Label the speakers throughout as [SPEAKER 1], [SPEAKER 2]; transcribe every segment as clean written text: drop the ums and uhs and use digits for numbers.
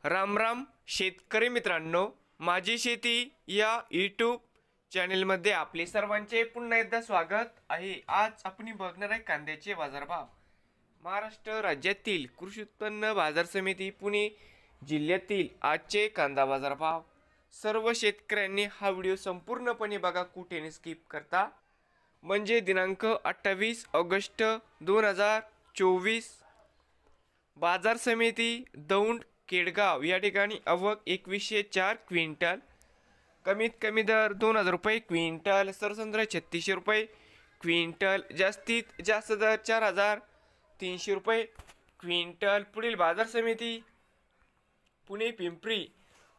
[SPEAKER 1] राम राम शेतकरी मित्रांनो, माझी शेती या यूट्यूब चॅनेलमध्ये आपले सर्वांचे पुन्हा एकदा स्वागत आहे। आज आपण बघणार आहे कांद्याचे बाजारभाव। महाराष्ट्र राज्यातील कृषी उत्पन्न बाजार समिती पुणे जिल्ह्यातील आजचे कांदा बाजारभाव। सर्व शेतकऱ्यांनी हा व्हिडिओ संपूर्णपणे बघा, कुठेही स्किप करता, म्हणजे दिनांक 28 ऑगस्ट 2024 बाजार समिती दौंड केडगाव या ठिकाणी आवक 2104 क्विंटल, कमीत कमी दर 2000 रुपये क्विंटल, सरसंद्र 3600 रुपये क्विंटल, जास्तीत जास्त दर 4300 रुपये क्विंटल। पुढील बाजार समिती पुणे पिंपरी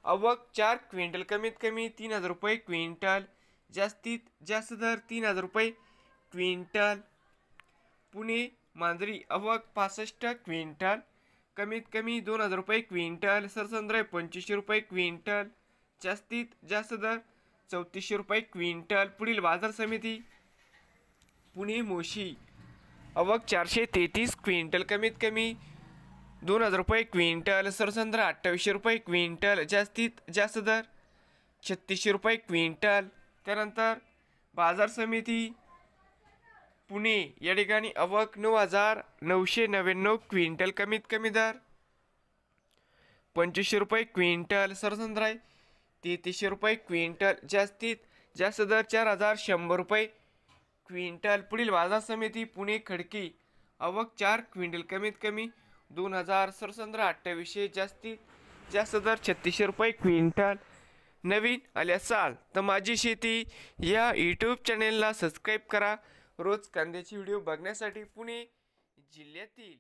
[SPEAKER 1] आवक 4 क्विंटल, कमीत कमी 3000 रुपये क्विंटल, जास्तीत जास्त दर 3000 रुपये क्विंटल। पुणे मांजरी आवक 65 क्विंटल, कमीत कमी 2000 रुपये क्विंटल, सरसंद्र 2500 रुपये क्विंटल, जास्तीत जास्त दर 3400 रुपये क्विंटल। पुढील बाजार समिती पुणे मोशी आवक 433 क्विंटल, कमीत कमी 2000 रुपये क्विंटल, सरसंद्र 2800 रुपये क्विंटल, जास्तीत जास्त दर 3600 रुपये क्विंटल। त्यानंतर बाजार समिती पुणे या ठिकाणी आवक 9999 क्विंटल, कमीत कमी दर 2500 रुपये क्विंटल, सरसंद्र 3300 रुपये क्विंटल, जास्तीत जास्त दर 4100 रुपये क्विंटल। पुढील बाजार समिती पुणे खडकी आवक 4 क्विंटल, कमीत कमी 2000, सरसंद्र 2800, जास्तीत जास्त दर 3600 रुपये क्विंटल। नवीन आले असाल तर माझी शेती या यूट्यूब चॅनेलला सबस्क्राईब करा, रोज कांद्याची व्हिडिओ बघण्यासाठी पुणे जिल्ह्यातील